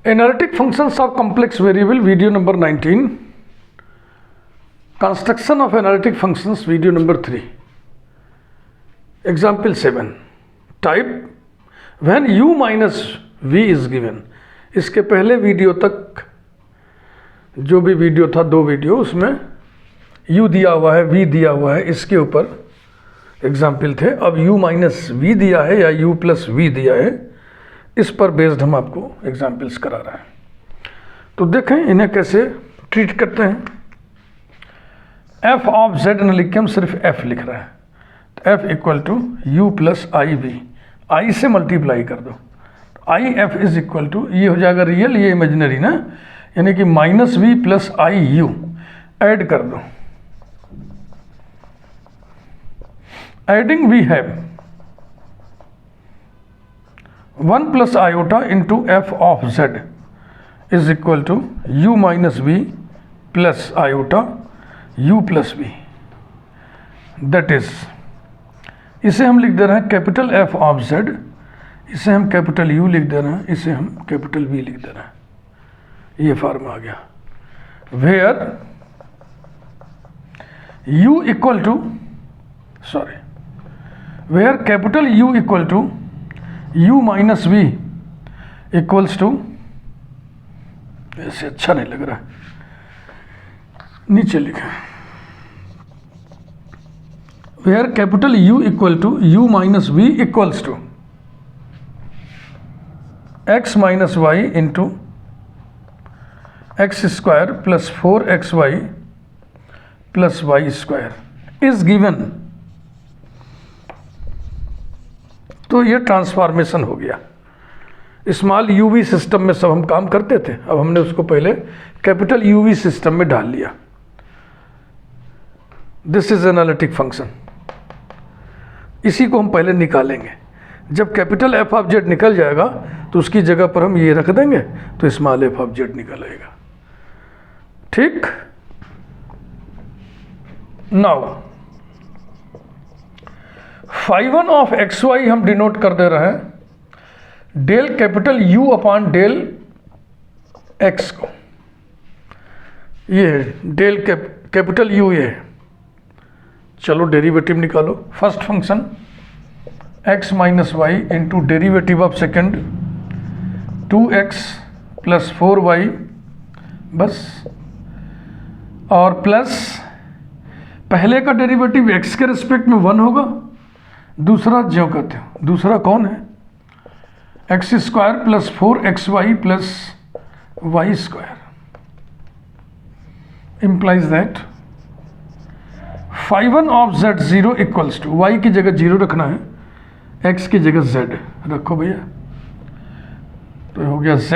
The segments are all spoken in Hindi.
Analytic functions of complex variable, video number 19. Construction of analytic functions, video number 3. Example 7. Type when u minus v is given. इसके पहले वीडियो तक जो भी वीडियो था, दो वीडियो, उसमें u दिया हुआ है, v दिया हुआ है, इसके ऊपर एग्जाम्पल थे. अब u माइनस v दिया है या u प्लस v दिया है, इस पर बेस्ड हम आपको एग्जाम्पल्स करा रहे हैं. तो देखें इन्हें कैसे ट्रीट करते हैं. f ऑफ z न लिख के हम सिर्फ f लिख रहे हैं. तो f equal to u plus i v, i से मल्टीप्लाई कर दो. I f is equal to, ये हो जाएगा रियल, ये इमेजिनरी ना, यानी कि minus we plus i u add कर दो. Adding we have 1 plus iota into f of z is equal to u minus we plus iota u plus v. That is, इसे हम लिख दे रहे हैं कैपिटल F ऑफ z, इसे हम कैपिटल U लिख दे रहे हैं, इसे हम कैपिटल V लिख दे रहे हैं. ये फॉर्म आ गया. Where U equal to, sorry, where capital U equal to u minus v equals to, ऐसे अच्छा नहीं लग रहा है, नीचे लिखा, where capital U equal to u minus v equals to x minus y into x square plus 4xy plus y square is given. तो ये ट्रांसफॉर्मेशन हो गया. स्मॉल यूवी सिस्टम में सब हम काम करते थे, अब हमने उसको पहले कैपिटल यूवी सिस्टम में डाल लिया. This is analytic function. इसी को हम पहले निकालेंगे. जब कैपिटल एफ ऑफ जेड निकल जाएगा तो उसकी जगह पर हम ये रख देंगे, तो स्मॉल एफ ऑफ जेड निकलेगा. ठीक. Now phi one of x y हम डिनोट कर दे रहे हैं del capital U upon del x को. ये डेल कैपिटल यू, ये चलो डेरिवेटिव निकालो. First function x minus y into derivative of second 2x plus 4y, बस, और प्लस पहले का डेरिवेटिव x के रिस्पेक्ट में 1 होगा, दूसरा ज्यों कहते हो, दूसरा कौन है, x square plus 4xy plus y square. implies that phi one of z 0 equals to, y की जगह 0 रखना है, x की जगह z रखो भैया. तो हो गया z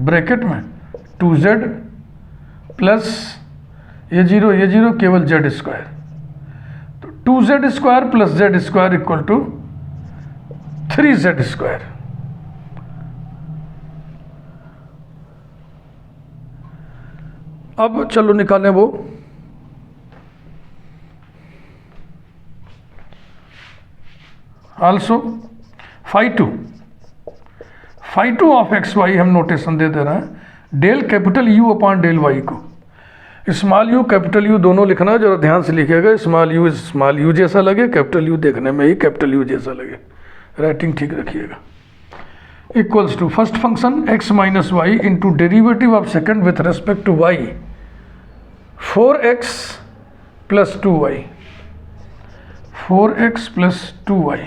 ब्रैकेट में 2z प्लस ये 0 केवल z स्क्वायर. तो 2z square plus z square equal to 3z square. अब चलो निकालें वो. Also phi two of x y हम नोटेशन दे रहे हैं del capital U upon del y को. स्मॉल यू कैपिटल यू दोनों लिखना, जरा ध्यान से लिखिएगा. स्मॉल यू जैसा लगे, कैपिटल यू देखने में ही कैपिटल यू जैसा लगे, राइटिंग ठीक रखिएगा. Equals to first function x minus y into derivative of second with respect to y 4x plus 2y, 4x plus 2y.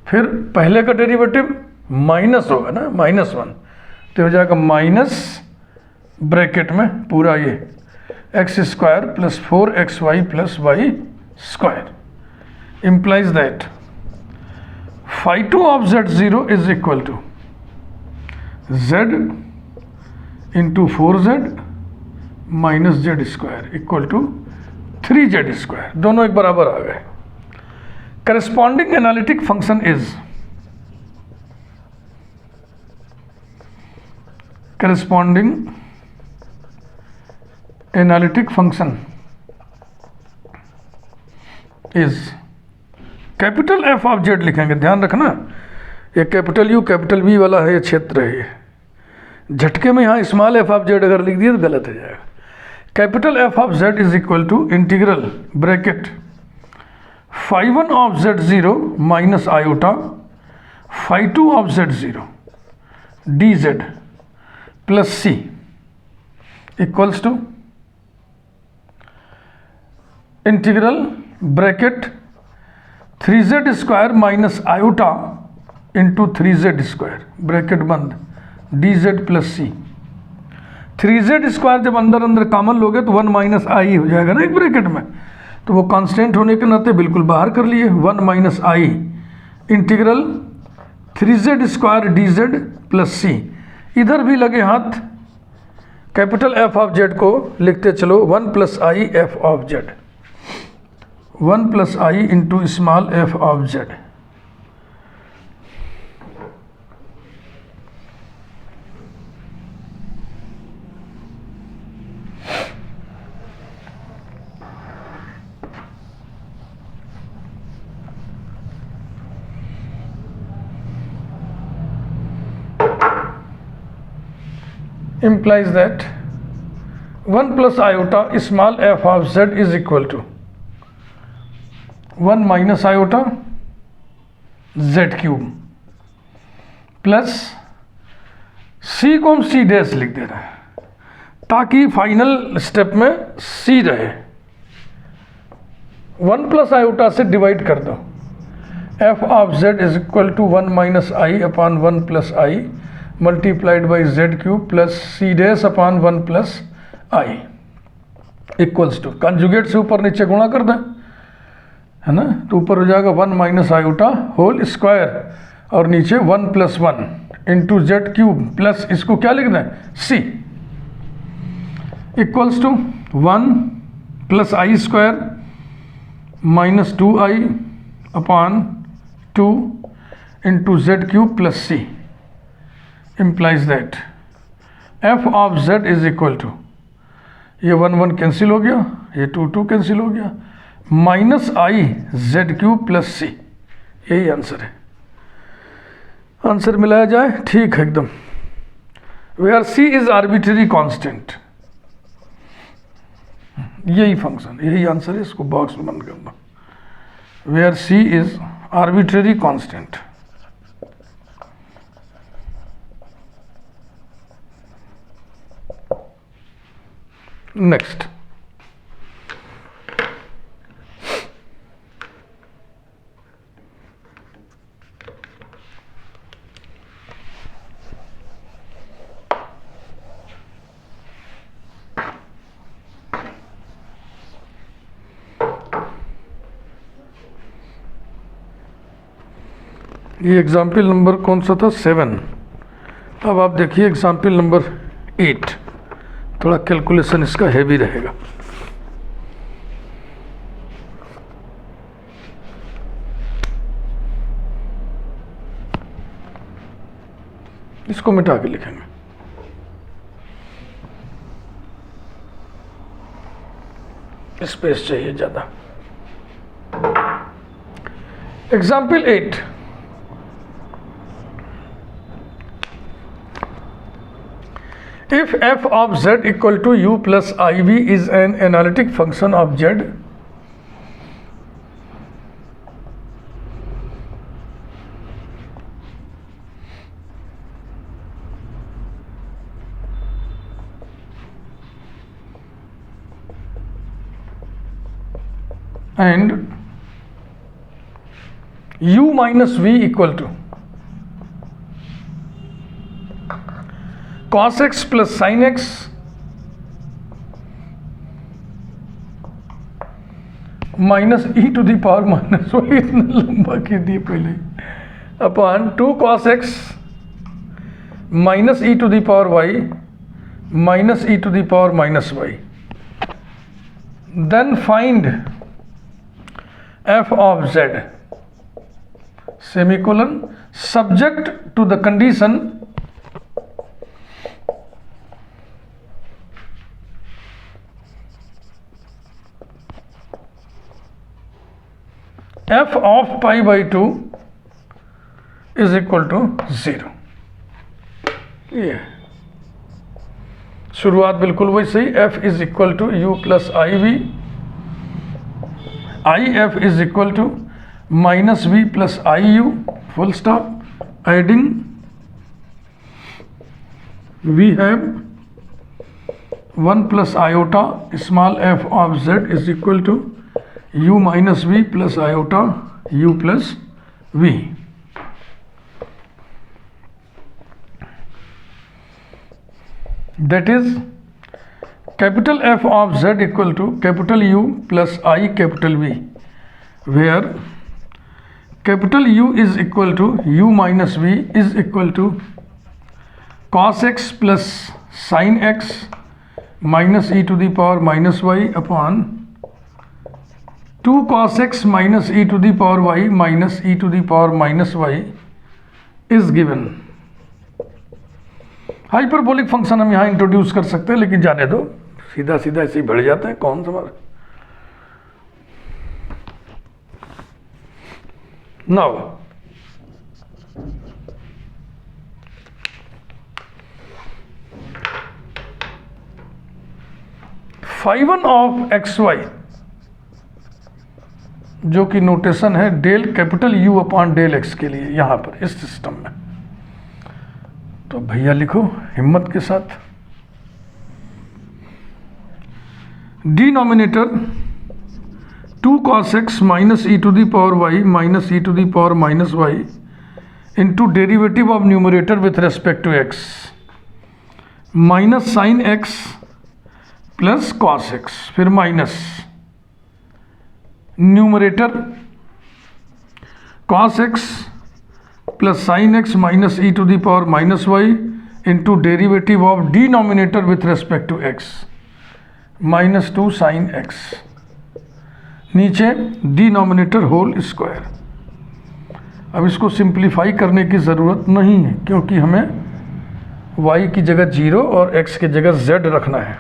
फिर पहले का डेरिवेटिव माइनस होगा ना, -1, तो हो जाएगा माइनस ब्रैकेट में पूरा ये x square plus 4xy plus y square. implies that phi two of z 0 is equal to z into 4z minus z square equal to 3z square. दोनों एक बराबर आ गए. Corresponding analytic function is, corresponding analytic function is capital F of z लिखेंगे. ध्यान रखना, ये कैपिटल यू कैपिटल वी वाला है, ये क्षेत्र है. झटके में यहाँ स्मॉल एफ ऑफ जेड अगर लिख दिया तो गलत हो जाएगा। Capital F of z is equal to integral bracket phi 1 of z zero minus iota phi 2 of z zero d z plus c equals to integral bracket 3z square minus iota into 3z square bracket बंद d z plus c. 3z square जब अंदर अंदर कॉमन लोगे तो 1 माइनस आई हो जाएगा ना एक ब्रैकेट में, तो वो कांस्टेंट होने के नाते बिल्कुल बाहर कर लिए 1 minus i integral 3z square d z plus c. इधर भी लगे हाथ, कैपिटल एफ ऑफ जेड को लिखते चलो 1 plus I F of Z, 1 plus I into small f of Z. implies that 1 plus iota small f of z is equal to 1 minus iota z cube plus c को हम c डैश लिख दे रहे हैं ताकि फाइनल स्टेप में c रहे। 1 प्लस आयोटा से डिवाइड कर दो, f of z is equal to 1 minus i upon 1 plus i multiplied by z cube plus c dash upon 1 plus i equals to conjugate से ऊपर नीचे गुणा कर दें, है ना, तो ऊपर हो जाएगा 1 माइनस आयोटा होल स्क्वायर और नीचे 1 plus 1 into z cube plus इसको क्या लिख दें c equals to 1 plus i square minus 2 i upon 2 into z cube plus c implies that f of z is equal to ये 1 1 कैंसिल हो गया, ये 2 2 कैंसिल हो गया, minus i z cube plus c. यही आंसर है। आंसर मिलाया जाए ठीक है एकदम। Where c is arbitrary constant, यही फंक्शन यही आंसर है। इसको बॉक्स में बंद कर दो। Where c is arbitrary constant. Next, ये एग्जाम्पल नंबर कौन सा था 7। अब आप देखिए एग्जाम्पल नंबर 8, थोड़ा कैलकुलेशन इसका हैवी रहेगा। इसको मिटा के लिखेंगे। स्पेस चाहिए ज्यादा। Example 8, if f of z equal to u plus iv is an analytic function of z, and u minus v equal to cos x plus sine x minus e to the power minus y, इतना लंबा कह दिए पहले, upon 2 cos x minus e to the power y minus e to the power minus y. Then find f of z semicolon subject to the condition f of pi by 2 is equal to 0। ये शुरुआत बिल्कुल वही सही, f is equal to u plus i v, i f is equal to minus we plus i u, full stop, adding we have 1 plus iota small f of z is equal to u minus we plus iota u plus v। That is capital F of Z equal to capital U plus I capital V, where capital U is equal to U minus V is equal to cos x plus sin x minus e to the power minus y upon 2 cos x minus e to the power y minus e to the power minus y is given। Hyperbolic function हम यहाँ इंट्रोड्यूस कर सकते हैं, लेकिन जाने दो, सीधा सीधा ऐसे ही बढ़ जाते हैं, कौन समझ। नाउ φ1 ऑफ एक्स वाई, जो कि नोटेशन है del capital U upon del x के लिए यहां पर इस सिस्टम में, तो भैया लिखो हिम्मत के साथ, denominator 2 cos x minus e to the power y minus e to the power minus y into derivative of numerator with respect to x minus sine x plus cos x, फिर minus numerator cos x plus sine x minus e to the power minus y into derivative of denominator with respect to x minus 2 sine x, नीचे डिनोमिनेटर होल स्क्वायर। अब इसको सिंप्लीफाई करने की ज़रूरत नहीं है, क्योंकि हमें y की जगह 0 और x की जगह z रखना है।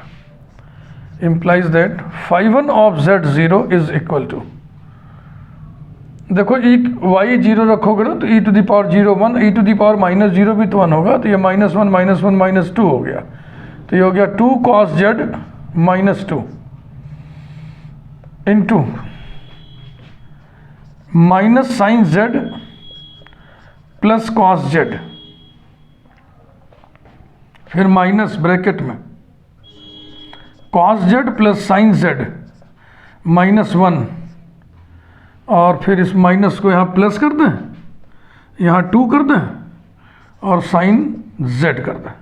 Implies that φ1 of z 0 is equal to, देखो y 0 रखोगे ना तो e to the power 0 1, e to the power minus 0 भी तो 1 होगा, तो ये -1 -1 -2 हो गया, तो ये हो गया 2 cos z minus 2 into minus sine z plus cos z, फिर माइनस ब्रैकेट में cos z प्लस साइन z -1, और फिर इस माइनस को यहाँ प्लस कर दें, यहाँ 2 कर दें और साइन z कर दें,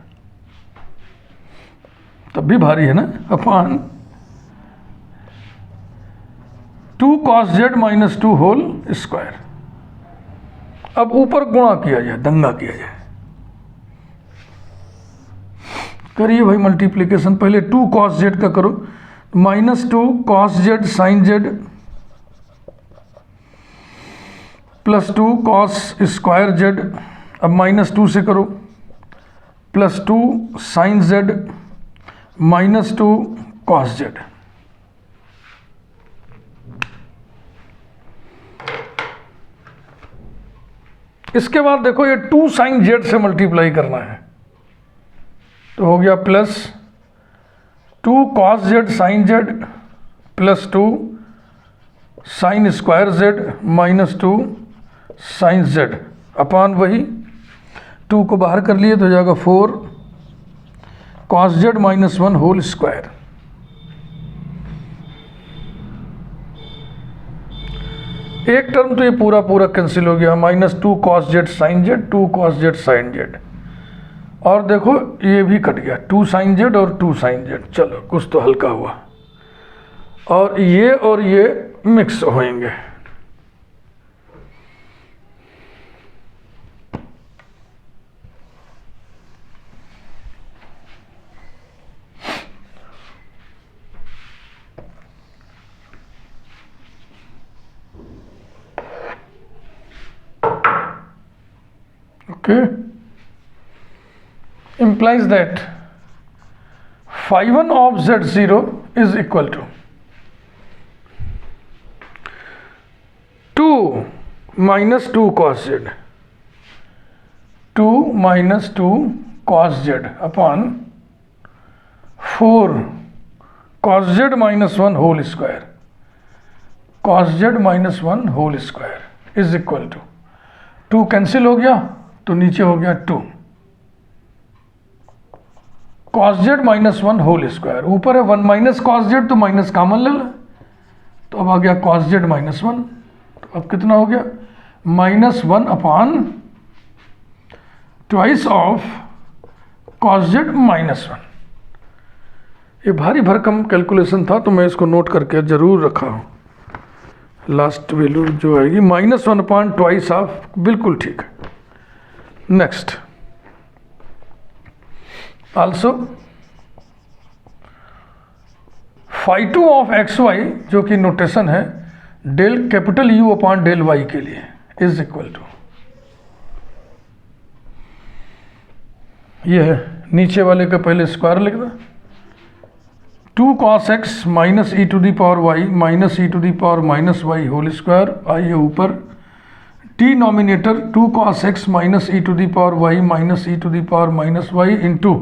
तब भी भारी है ना, upon 2 cos z minus 2 whole square. अब ऊपर गुणा किया जाए, दंगा किया जाए, करिए भाई मल्टीप्लिकेशन, पहले 2 cos z का करो, minus 2 cos z sign z plus 2 cos square z, अब माइनस 2 से करो, plus 2 sine z minus 2 cos z, इसके बाद देखो ये 2 साइन z से मल्टीप्लाई करना है, तो हो गया plus 2 cos z sign z plus 2 sine square z minus 2 sine z upon वही 2 को बाहर कर लिए तो हो जाएगा 4 cos z minus 1 whole square. एक टर्म तो ये पूरा पूरा कैंसिल हो गया, minus 2 cos z sign z 2 cos z sign z, और देखो ये भी कट गया 2 साइन z और 2 साइन z, चलो कुछ तो हल्का हुआ, और ये मिक्स होंगे। Okay, implies that φ1 of z0 is equal to 2 minus 2 cos z, 2 minus 2 cos z upon 4 cos z minus 1 whole square, cos z minus 1 whole square is equal to 2 cancel हो गया तो नीचे हो गया 2 cos z minus 1 whole square, ऊपर है 1 माइनस cos z तो माइनस कॉमन ले लो, तो अब आ गया cos z माइनस 1, तो अब कितना हो गया minus 1 upon twice of cos z minus 1। ये भारी भरकम कैलकुलेशन था तो मैं इसको नोट करके जरूर रखा हूँ। लास्ट वैल्यू जो आएगी माइनस 1 अपॉन ट्वाइस ऑफ, बिल्कुल ठीक है। Next also phi two of x y जो कि नोटेशन है del capital U upon del y के लिए इज इक्वल टू, ये है नीचे वाले का पहले स्क्वायर लिख दो, 2 cos x minus e to the power y minus e to the power minus y whole square, आइए ऊपर denominator 2 cos x minus e to the power y minus e to the power minus y into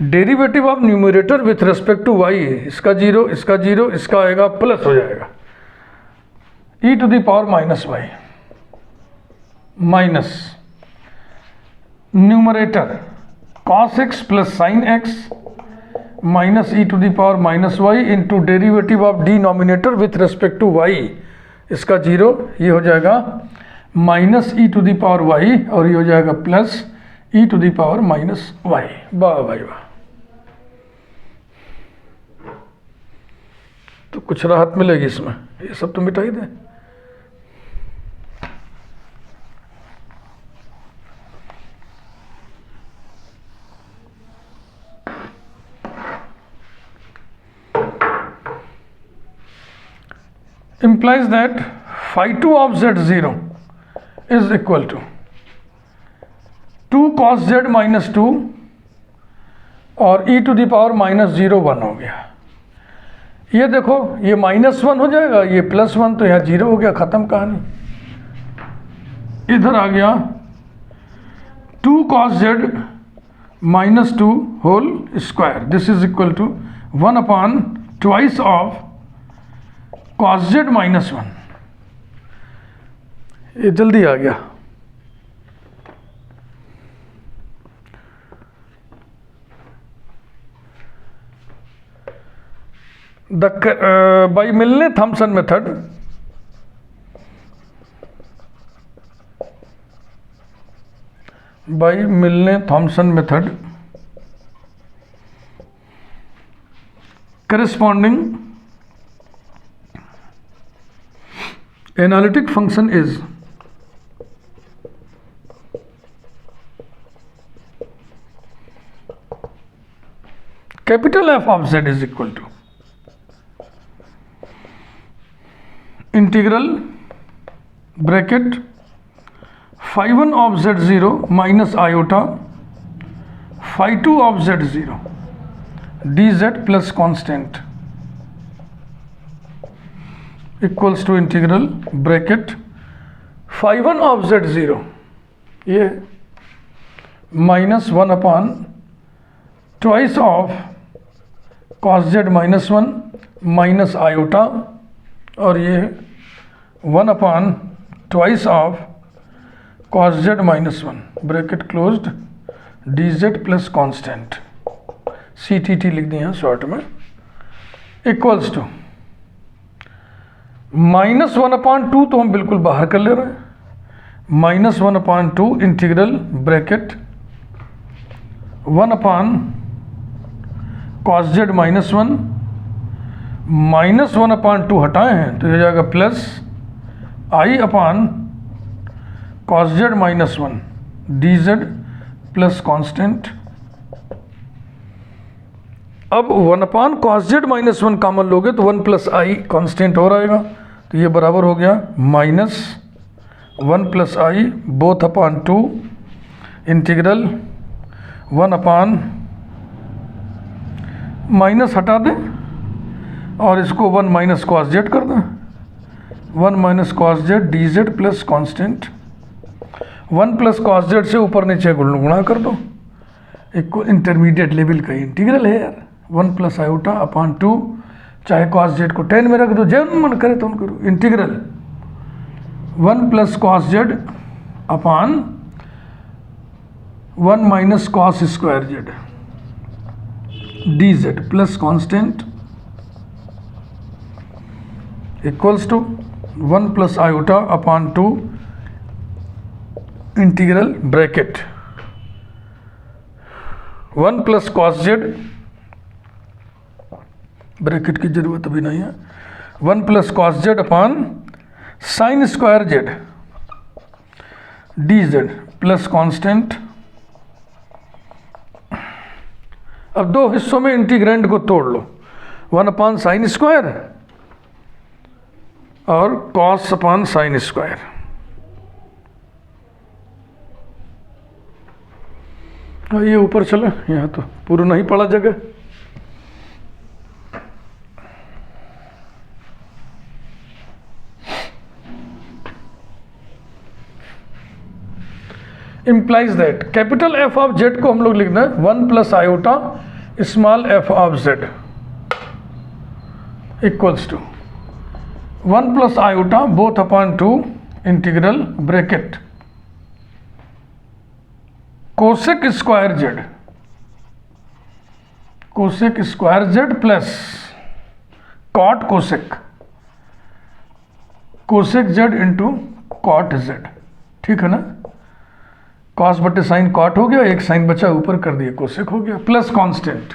derivative of numerator with respect to y, इसका जीरो इसका जीरो, इसका आएगा प्लस हो जाएगा e to the power minus y minus numerator cos x plus sine x minus e to the power minus y into derivative of denominator with respect to y, इसका जीरो, ये हो जाएगा minus e to the power y और ये हो जाएगा plus e to the power minus y. वाह भाई वाह, तो कुछ राहत मिलेगी इसमें, ये सब तो मिटा ही दें। implies that phi 2 of z0 is equal to 2 cos z minus 2 और e to the power minus 0 1 हो गया। ये देखो ये माइनस 1 हो जाएगा, ये प्लस 1, तो यहाँ 0 हो गया, ख़त्म कहानी। इधर आ गया 2 cos z minus 2 whole square, this is equal to 1 upon twice of cos z minus 1, ये जल्दी आ गया। By Milne Thomson method corresponding analytic function is capital F of z is equal to integral bracket phi 1 of z0 minus iota phi 2 of z0 dz plus constant equals to integral bracket phi 1 of z0 ये minus 1 upon twice of cos z minus 1 minus iota और ये 1 upon twice of cos z minus 1 bracket closed dz plus constant CTT लिख दिया शॉर्ट में इक्वल्स टू माइनस 1 अपॉन 2 तो हम बिल्कुल बाहर कर ले रहे हैं, minus 1 upon 2 integral bracket 1 upon cos z minus 1 minus 1 upon 2 हटाए हैं तो ये जाएगा plus i upon cos z minus 1 dz plus constant. अब 1 upon cos z minus 1 common लोगे तो 1 प्लस आई कांस्टेंट और आएगा, तो ये बराबर हो गया minus 1 plus I both upon 2 integral 1 upon minus हटा दें और इसको 1 माइनस cos z कर दें, 1 minus cos z dz plus constant 1 plus cos z से ऊपर नीचे गुणा कर दो, एक इंटरमीडिएट लेवल का इंटीग्रल है यार। 1 प्लस आयोटा अपॉन 2, चाहे कॉस जेड को 10 में रख दो, जब मन करे तो करो, integral 1 plus cos z upon 1 minus cos square z d z plus constant equals to 1 plus iota upon 2 integral bracket 1 plus cos z, bracket की जरूरत अभी नहीं है, 1 plus cos z upon sine square z d z plus constant. अब दो हिस्सों में इंटीग्रेंड को तोड़ लो, 1 अपॉन साइन स्क्वायर और कॉस अपॉन साइन स्क्वायर। ये ऊपर चले, यहाँ तो पूरा नहीं पड़ा जगह। implies that capital F of z को हम लोग लिखना है 1 plus iota small f of z equals to 1 plus iota both upon 2 integral bracket cosec square z plus cot cosec z into cot z. ठीक है ना, कॉस बटे साइन कॉट हो गया, एक साइन बचा ऊपर कर दिया, कोसेक हो गया, प्लस कांस्टेंट।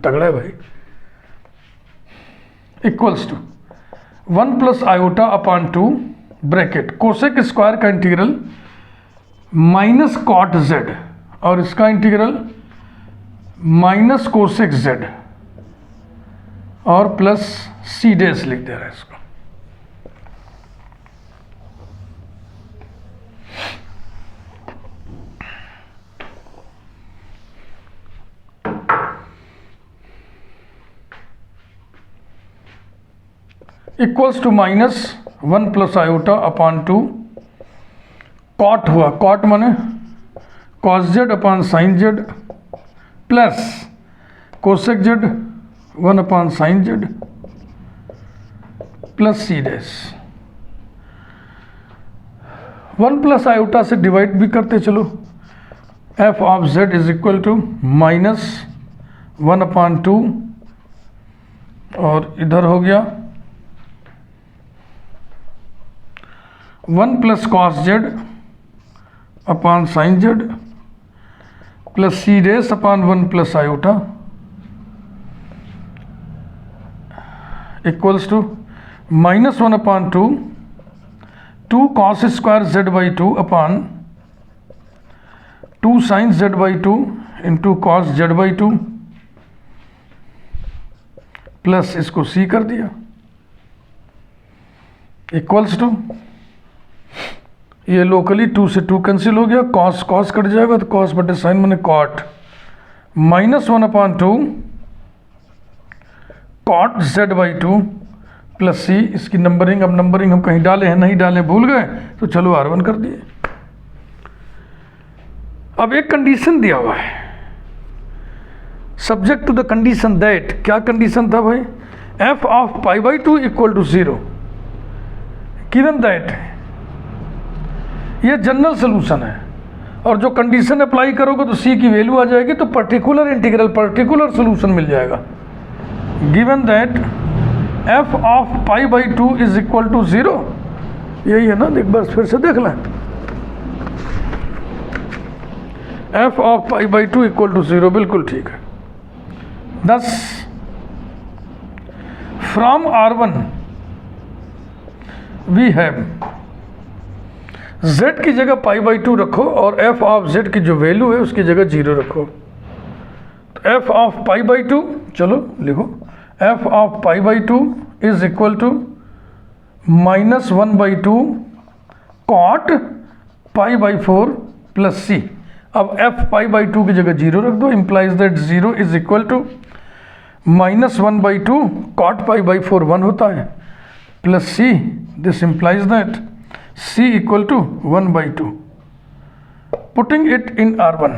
तगड़ा है भाई। Equals to 1 plus iota upon 2 bracket cosec square का इंटीग्रल माइनस कॉट जेड और इसका इंटीग्रल माइनस कोसेक जेड और प्लस सी डेस लिख दे रहा है इसको। Equals to minus 1 plus iota upon 2 cot हुआ, कॉट माने cos z upon sine z plus cosec z 1 upon sine z plus c dash. 1 plus iota से डिवाइड भी करते चलो, F of z is equal to minus 1 upon 2 और इधर हो गया 1 plus cos z upon sine z plus c dash upon 1 plus iota equals to minus 1 upon 2 cos square z by 2 upon 2 sine z by 2 into cos z by 2 plus इसको सी कर दिया इक्वल्स टू, ये लोकली 2 से 2 कैंसिल हो गया, कॉस कॉस कट जाएगा तो कॉस बटे साइन मैंने cot minus 1 upon 2 cot z by 2 plus c. इसकी नंबरिंग, अब नंबरिंग हम कहीं डाले हैं नहीं डाले भूल गए तो चलो R1 कर दिए। अब एक कंडीशन दिया हुआ है, subject to the condition that, क्या कंडीशन था भाई, f of pi by 2 equal to 0 given that. ये जनरल सोल्यूशन है और जो कंडीशन अप्लाई करोगे तो सी की वैल्यू आ जाएगी, तो पर्टिकुलर इंटीग्रल पर्टिकुलर सोल्यूशन मिल जाएगा। Given that f of pi by 2 is equal to 0, यही है ना, एक बार फिर से देख लें, f of pi by 2 equal to 0, बिल्कुल ठीक है। thus from R1 we have z की जगह पाई बाई 2 रखो और f ऑफ z की जो वैल्यू है उसकी जगह 0 रखो। तो f ऑफ पाई बाई 2, चलो लिखो, f of pi by 2 is equal to minus 1 by 2 cot pi by 4 plus c. अब f पाई बाई 2 की जगह 0 रख दो, implies that 0 is equal to minus 1 by 2 cot pi by 4 1 होता है plus c. This implies that C equal to 1 by 2. Putting it in R1,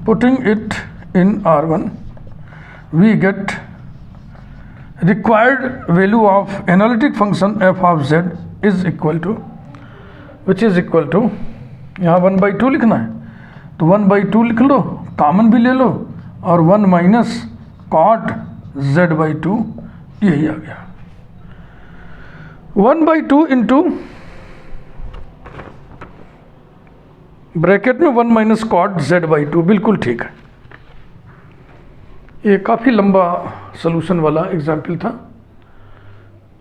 Putting it in R1, we get required value of analytic function f of z is equal to, which is equal to, यहाँ 1/2 लिखना है तो 1/2 लिख लो, कॉमन भी ले लो, और 1 माइनस कॉट z/2 यही आ गया। 1/2 इंटू ब्रैकेट में 1 माइनस कॉट z/2, बिल्कुल ठीक है। ये काफ़ी लंबा सॉल्यूशन वाला एग्जाम्पल था।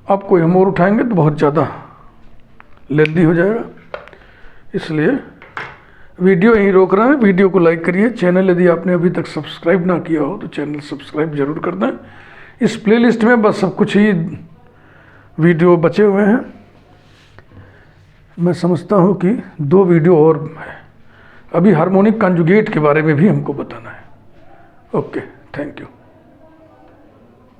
अब कोई हम और उठाएंगे तो बहुत ज़्यादा लेंदी हो जाएगा, इसलिए वीडियो यहीं रोक रहे हैं। वीडियो को लाइक करिए, चैनल यदि आपने अभी तक सब्सक्राइब ना किया हो तो चैनल सब्सक्राइब जरूर कर दें। इस प्लेलिस्ट में बस सब कुछ ही वीडियो बचे हुए हैं। मैं समझता हूँ कि 2 वीडियो और है। अभी हार्मोनिक कॉन्जुगेट के बारे में भी हमको बताना है। Okay, thank you.